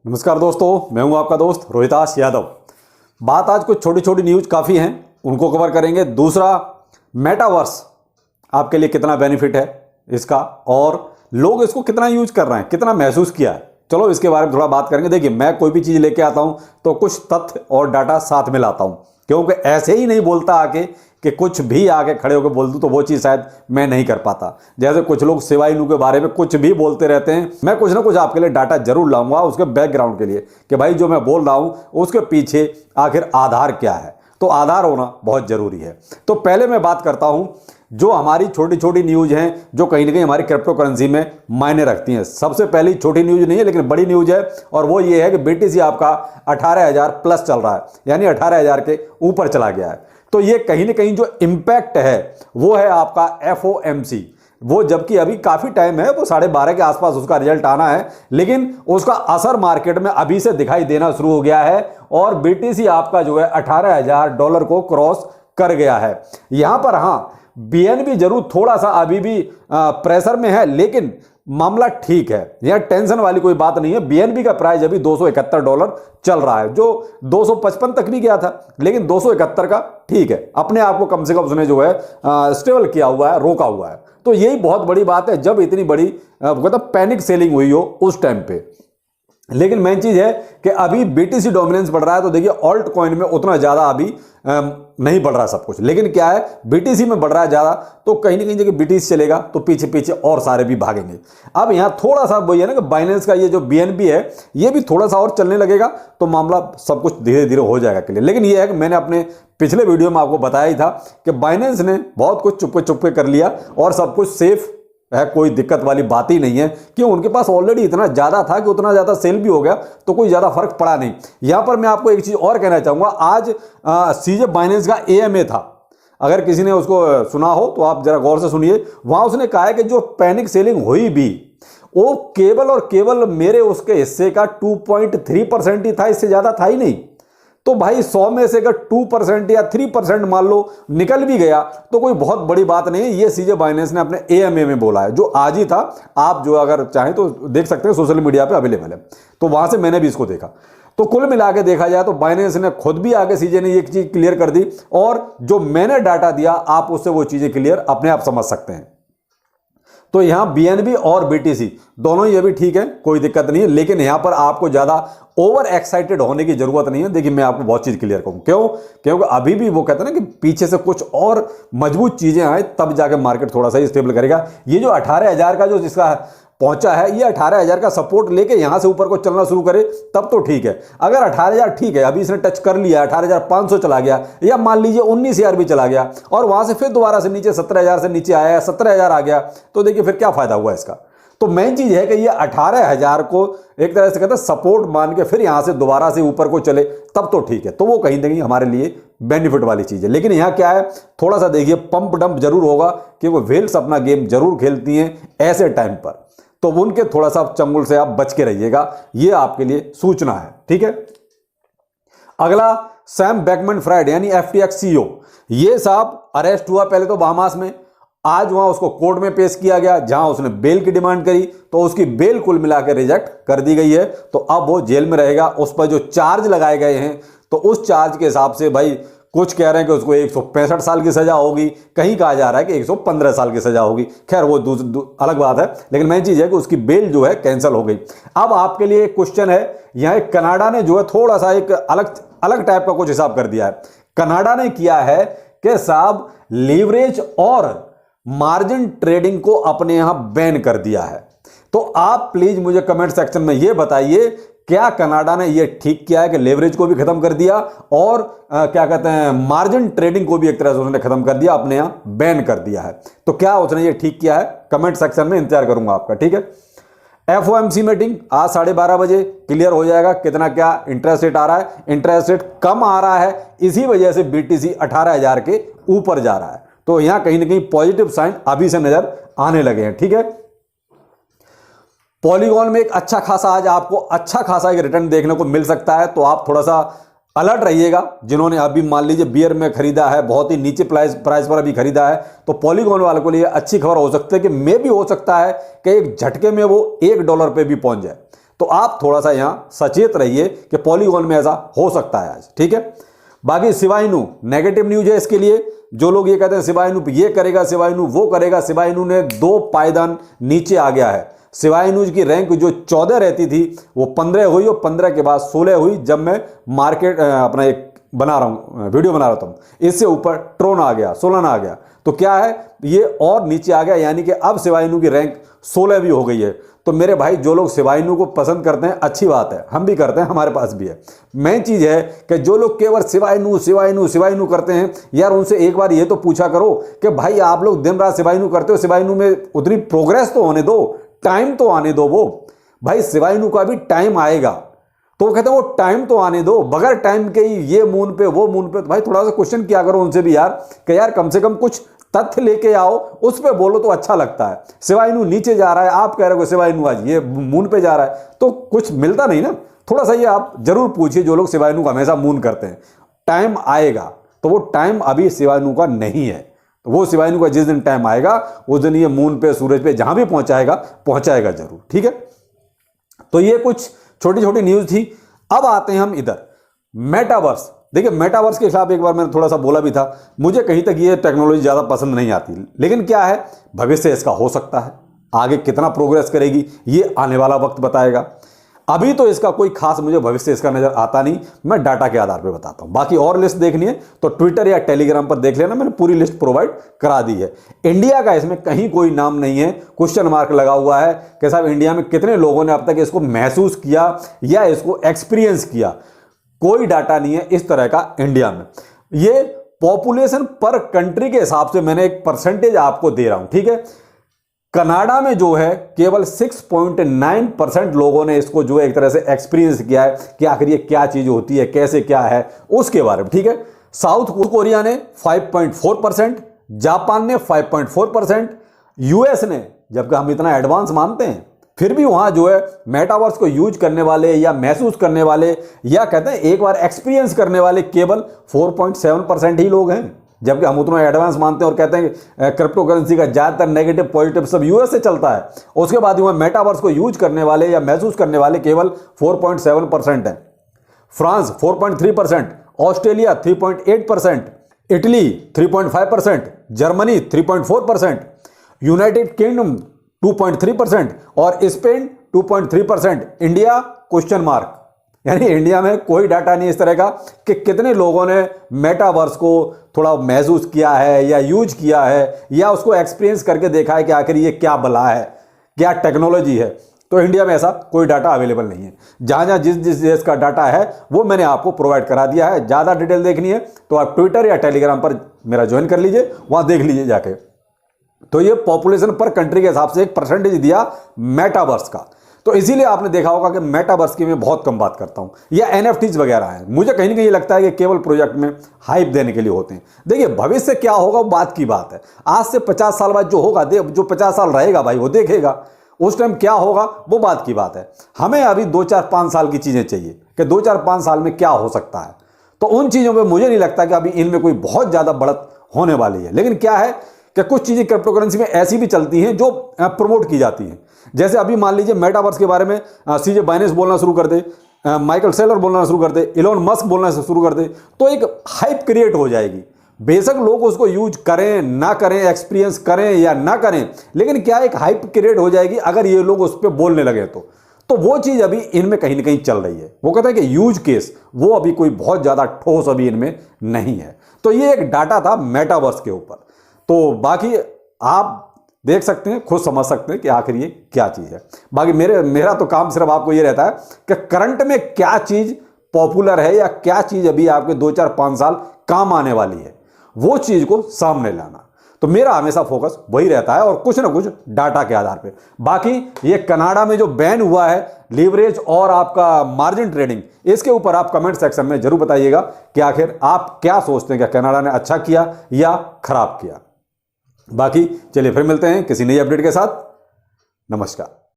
नमस्कार दोस्तों, मैं हूं आपका दोस्त रोहिताश यादव। बात आज कुछ छोटी छोटी न्यूज काफ़ी हैं, उनको कवर करेंगे। दूसरा, मेटावर्स आपके लिए कितना बेनिफिट है इसका, और लोग इसको कितना यूज कर रहे हैं, कितना महसूस किया है, चलो इसके बारे में थोड़ा बात करेंगे। देखिए, मैं कोई भी चीज़ लेके आता हूं तो कुछ तथ्य और डाटा साथ में लाता हूं, क्योंकि ऐसे ही नहीं बोलता आके कि कुछ भी आके खड़े होकर बोल दूं तो वो चीज़ शायद मैं नहीं कर पाता। जैसे कुछ लोग सिवाई नू के बारे में कुछ भी बोलते रहते हैं, मैं कुछ ना कुछ आपके लिए डाटा जरूर लाऊंगा उसके बैकग्राउंड के लिए कि भाई जो मैं बोल रहा हूं उसके पीछे आखिर आधार क्या है। तो आधार होना बहुत जरूरी है। तो पहले मैं बात करता हूं जो हमारी छोटी छोटी न्यूज हैं जो कहीं ना कहीं हमारी क्रिप्टो करेंसी में मायने रखती हैं। सबसे पहली छोटी न्यूज नहीं है लेकिन बड़ी न्यूज है, और वो ये है कि BTC आपका 18,000 प्लस चल रहा है, यानी 18,000 के ऊपर चला गया है। तो ये कहीं ना कहीं जो इम्पैक्ट है वो है आपका FOMC। वो जबकि अभी काफी टाइम है, वो 12:30 के आसपास उसका रिजल्ट आना है, लेकिन उसका असर मार्केट में अभी से दिखाई देना शुरू हो गया है और BTC आपका जो है $18,000 को क्रॉस कर गया है। यहां पर हाँ, BNB जरूर थोड़ा सा अभी भी प्रेशर में है, लेकिन मामला ठीक है, यह टेंशन वाली कोई बात नहीं है। BNB का प्राइस अभी $271 चल रहा है, जो 255 तक भी गया था, लेकिन 271 का ठीक है, अपने आप को कम से कम उसने जो है स्टेबल किया हुआ है, रोका हुआ है। तो यही बहुत बड़ी बात है, जब इतनी बड़ी मतलब पैनिक सेलिंग हुई हो उस टाइम पे। लेकिन मेन चीज है कि अभी BTC डोमिनेंस बढ़ रहा है, तो देखिए ऑल्ट कॉइन में उतना ज्यादा अभी नहीं बढ़ रहा सब कुछ, लेकिन क्या है BTC में बढ़ रहा है ज्यादा, तो कहीं ना कहीं जगह BTC चलेगा तो पीछे पीछे और सारे भी भागेंगे। अब यहां थोड़ा सा वही है ना कि बाइनेंस का ये जो BNB है ये भी थोड़ा सा और चलने लगेगा तो मामला सब कुछ धीरे धीरे हो जाएगा क्लियर। लेकिन ये है कि मैंने अपने पिछले वीडियो में आपको बताया ही था कि बाइनेंस ने बहुत कुछ चुपके चुपके कर लिया और सब कुछ सेफ है, कोई दिक्कत वाली बात ही नहीं है, क्यों उनके पास ऑलरेडी इतना ज्यादा था कि उतना ज्यादा सेल भी हो गया तो कोई ज्यादा फर्क पड़ा नहीं। यहां पर मैं आपको एक चीज और कहना चाहूंगा, आज CZ बाइनेंस का AMA था, अगर किसी ने उसको सुना हो तो आप जरा गौर से सुनिए। वहां उसने कहा है कि जो पैनिक सेलिंग हुई भी वो केवल और केवल मेरे उसके हिस्से का 2.3% ही था, इससे ज्यादा था ही नहीं। तो भाई 100 में से अगर 2% या 3% मान लो निकल भी गया तो कोई बहुत बड़ी बात नहीं है। ये CZ बाइनेंस ने अपने AMA में बोला है, जो आज ही था, आप जो अगर चाहें तो देख सकते हैं, सोशल मीडिया पे अवेलेबल है, तो वहां से मैंने भी इसको देखा। तो कुल मिला के देखा जाए तो बाइनेंस ने खुद भी आगे CZ ने एक चीज क्लियर कर दी, और जो मैंने डाटा दिया आप उससे वो चीजें क्लियर अपने आप समझ सकते हैं। तो यहां BNB और BTC दोनों ही अभी ठीक है, कोई दिक्कत नहीं है, लेकिन यहां पर आपको ज्यादा ओवर एक्साइटेड होने की जरूरत नहीं है। देखिए, मैं आपको बहुत चीज क्लियर करूं, क्यों, क्योंकि अभी भी वो कहते हैं ना कि पीछे से कुछ और मजबूत चीजें आए तब जाके मार्केट थोड़ा सा स्टेबल करेगा। ये जो 18,000 का जो जिसका पहुंचा है, ये 18,000 का सपोर्ट लेके यहां से ऊपर को चलना शुरू करे तब तो ठीक है। अगर 18,000 ठीक है, अभी इसने टच कर लिया, 18,500 चला गया, या मान लीजिए 19,000 भी चला गया और वहां से फिर दोबारा से नीचे 17,000 से नीचे आया, 17,000 आ गया, तो देखिए फिर क्या फायदा हुआ इसका। तो मेन चीज है कि ये 18,000 को एक तरह से कहते हैं सपोर्ट मान के फिर यहां से दोबारा से ऊपर को चले तब तो ठीक है, तो वो कहीं ना कहीं हमारे लिए बेनिफिट वाली चीज है। लेकिन यहां क्या है, थोड़ा सा देखिए पंप डंप जरूर होगा, कि वो व्हेल्स अपना गेम जरूर खेलती हैं ऐसे टाइम पर, तो उनके थोड़ा सा चंगुल से आप बच के रहिएगा, ये आपके लिए सूचना है, ठीक है। अगला, सैम बैकमैन-फ्राइड यानी FTX CEO, ये साहब अरेस्ट हुआ पहले तो बहामास में, आज वहां उसको कोर्ट में पेश किया गया जहां उसने बेल की डिमांड करी, तो उसकी बेल कुल मिलाकर रिजेक्ट कर दी गई है। तो अब वो जेल में रहेगा। उस पर जो चार्ज लगाए गए हैं तो उस चार्ज के हिसाब से भाई कुछ कह रहे हैं कि उसको 165 साल की सजा होगी, कहीं कहा जा रहा है कि 115 साल की सजा होगी। खैर वो अलग बात है, लेकिन मेन चीज है कि उसकी बेल जो है कैंसिल हो गई। अब आपके लिए एक क्वेश्चन है, यहां कनाडा ने जो है थोड़ा सा एक अलग टाइप का कुछ हिसाब कर दिया है। कनाडा ने किया है कि साहब लीवरेज और मार्जिन ट्रेडिंग को अपने यहां बैन कर दिया है। तो आप प्लीज मुझे कमेंट सेक्शन में यह बताइए, क्या कनाडा ने यह ठीक किया है कि लेवरेज को भी खत्म कर दिया और क्या कहते हैं मार्जिन ट्रेडिंग को भी एक तरह से उसने खत्म कर दिया, अपने यहां बैन कर दिया है। तो क्या उसने ये ठीक किया है, कमेंट सेक्शन में इंतजार करूंगा आपका, ठीक है। FOMC मीटिंग आज 12:30 बजे क्लियर हो जाएगा, कितना क्या इंटरेस्ट रेट आ रहा है। इंटरेस्ट रेट कम आ रहा है, इसी वजह से BTC 18,000 के ऊपर जा रहा है। तो यहां कहीं ना कहीं पॉजिटिव साइन अभी से नजर आने लगे हैं, ठीक है। पॉलीगॉन में एक अच्छा खासा आज आपको अच्छा खासा एक रिटर्न देखने को मिल सकता है, तो आप थोड़ा सा अलर्ट रहिएगा। जिन्होंने अभी मान लीजिए बियर में खरीदा है, बहुत ही नीचे प्राइस पर अभी खरीदा है, तो पॉलीगॉन वालों के लिए अच्छी खबर हो सकती है कि मे भी हो सकता है कि एक झटके में वो $1 पे भी पहुंच जाए। तो आप थोड़ा सा यहाँ सचेत रहिए कि पॉलीगॉन में ऐसा हो सकता है आज, ठीक है। बाकी शिबा इनू नेगेटिव न्यूज है इसके लिए। जो लोग ये कहते हैं शिबा इनू ये करेगा, शिबा इनू वो करेगा, शिबा इनू ने 2 पायदान नीचे आ गया है। शिबा इनू की रैंक जो 14 रहती थी वो 15 हुई और 15 के बाद 16 हुई जब मैं मार्केट अपना एक बना रहा हूं, वीडियो बना रहा था। इससे ऊपर ट्रोन आ गया, सोलाना आ गया, तो क्या है ये और नीचे आ गया, यानी कि अब शिबा इनू की रैंक 16 भी हो गई है। तो मेरे भाई जो लोग शिबा इनू को पसंद करते हैं अच्छी बात है, हम भी करते हैं, हमारे पास भी है। मेन चीज है कि जो लोग केवल Shiba Inu Shiba Inu Shiba Inu करते हैं, यार उनसे एक बार ये तो पूछा करो कि भाई आप लोग दिन रात शिबा इनू करते हो, शिबा इनू में उतनी प्रोग्रेस तो होने दो, टाइम तो आने दो। वो भाई शिबा इनू का भी टाइम आएगा, तो वो कहते हैं वो टाइम तो आने दो, बगैर टाइम के ही ये मून पे वो मून पे। तो भाई थोड़ा सा क्वेश्चन किया करो उनसे भी यार कि यार कम से कम कुछ तथ्य लेके आओ, उस पे बोलो तो अच्छा लगता है। शिबा इनू नीचे जा रहा है, आप कह रहे हो शिबा इनू आज ये मून पे जा रहा है, तो कुछ मिलता नहीं ना। थोड़ा सा ये आप जरूर पूछिए जो लोग शिबा इनू को हमेशा मून करते हैं। टाइम आएगा, तो वो टाइम अभी शिबा इनू का नहीं है। तो वो शिबा इनू का जिस दिन टाइम आएगा उस दिन ये मून पे सूरज पे जहां भी पहुंचाएगा जरूर, ठीक है। तो ये कुछ छोटी छोटी न्यूज थी। अब आते हैं हम इधर मेटावर्स। देखिए मेटावर्स के खिलाफ एक बार मैंने थोड़ा सा बोला भी था, मुझे कहीं तक ये टेक्नोलॉजी ज़्यादा पसंद नहीं आती, लेकिन क्या है भविष्य इसका हो सकता है, आगे कितना प्रोग्रेस करेगी ये आने वाला वक्त बताएगा। अभी तो इसका कोई खास मुझे भविष्य इसका नजर आता नहीं, मैं डाटा के आधार पर बताता हूं। बाकी और लिस्ट देखनी है तो ट्विटर या टेलीग्राम पर देख लेना, मैंने पूरी लिस्ट प्रोवाइड करा दी है। इंडिया का इसमें कहीं कोई नाम नहीं है, क्वेश्चन मार्क लगा हुआ है कि साहब इंडिया में कितने लोगों ने अब तक इसको महसूस किया या इसको एक्सपीरियंस किया। कोई डाटा नहीं है इस तरह का इंडिया में। ये पॉपुलेशन पर कंट्री के हिसाब से मैंने एक परसेंटेज आपको दे रहा हूं, ठीक है। कनाडा में जो है केवल 6.9% लोगों ने इसको जो है एक तरह से एक्सपीरियंस किया है कि आखिर ये क्या चीज होती है, कैसे क्या है उसके बारे में, ठीक है। साउथ कोरिया ने 5.4%, जापान ने 5.4%, यूएस ने, जबकि हम इतना एडवांस मानते हैं फिर भी वहां जो है मेटावर्स को यूज करने वाले या महसूस करने वाले या कहते हैं एक बार एक्सपीरियंस करने वाले केवल 4.7% ही लोग हैं। जबकि हम उतना एडवांस मानते हैं और कहते हैं क्रिप्टो करेंसी का ज्यादातर नेगेटिव पॉजिटिव सब यूएस से चलता है। उसके बाद वहां मेटावर्स को यूज करने वाले या महसूस करने वाले केवल 4.7% है। France 4.3%, Australia 3.8%, Italy 3.5%, Germany 3.4%, United kingdom 2.3% और स्पेन 2.3%। इंडिया क्वेश्चन मार्क, यानी इंडिया में कोई डाटा नहीं इस तरह का कि कितने लोगों ने मेटावर्स को थोड़ा महसूस किया है या यूज किया है या उसको एक्सपीरियंस करके देखा है कि आखिर ये क्या बला है, क्या टेक्नोलॉजी है। तो इंडिया में ऐसा कोई डाटा अवेलेबल नहीं है। जहां जहां जिस जिस देश का डाटा है वो मैंने आपको प्रोवाइड करा दिया है। ज़्यादा डिटेल देखनी है तो आप ट्विटर या टेलीग्राम पर मेरा ज्वाइन कर लीजिए, वहां देख लीजिए जाके। तो ये पॉपुलेशन पर कंट्री के हिसाब से एक परसेंटेज दिया मेटावर्स का। तो इसीलिए आपने देखा होगा कि मेटावर्स की मैं बहुत कम बात करता हूं, या एनएफटीज वगैरह हैं। मुझे कहीं ना कहीं लगता है कि केवल प्रोजेक्ट में हाइप देने के लिए होते हैं। देखिए भविष्य क्या होगा वो बात की बात है। आज से 50 साल बाद जो होगा, जो 50 साल रहेगा भाई वो देखेगा, उस टाइम क्या होगा वो बात की बात है। हमें अभी 2-4-5 साल की चीजें चाहिए कि 2-4-5 साल में क्या हो सकता है। तो उन चीजों पर मुझे नहीं लगता कि अभी इनमें कोई बहुत ज्यादा बढ़त होने वाली है। लेकिन क्या है कि कुछ चीजें क्रिप्टो करेंसी में ऐसी भी चलती हैं जो प्रमोट की जाती हैं। जैसे अभी मान लीजिए मेटावर्स के बारे में सीजे बाइनेंस बोलना शुरू कर दे, माइकल सेलर बोलना शुरू कर दे, इलोन मस्क बोलना शुरू कर दे, तो एक हाइप क्रिएट हो जाएगी। बेशक लोग उसको यूज करें ना करें, एक्सपीरियंस करें या ना करें, लेकिन क्या एक हाइप क्रिएट हो जाएगी अगर ये लोग उस पर बोलने लगे तो वो चीज अभी इनमें कहीं ना कहीं चल रही है। वो कहता है कि यूज केस वो अभी कोई बहुत ज्यादा ठोस अभी इनमें नहीं है। तो ये एक डाटा था मेटावर्स के ऊपर। तो बाकी आप देख सकते हैं, खुद समझ सकते हैं कि आखिर ये क्या चीज है। बाकी मेरा तो काम सिर्फ आपको ये रहता है कि करंट में क्या चीज पॉपुलर है या क्या चीज अभी आपके 2-4-5 साल काम आने वाली है, वो चीज को सामने लाना। तो मेरा हमेशा फोकस वही रहता है और कुछ ना कुछ डाटा के आधार पे। बाकी ये कनाडा में जो बैन हुआ है लीवरेज और आपका मार्जिन ट्रेडिंग, इसके ऊपर आप कमेंट सेक्शन में जरूर बताइएगा कि आखिर आप क्या सोचते हैं कि कनाडा ने अच्छा किया या खराब किया। बाकी चलिए फिर मिलते हैं किसी नई अपडेट के साथ। नमस्कार।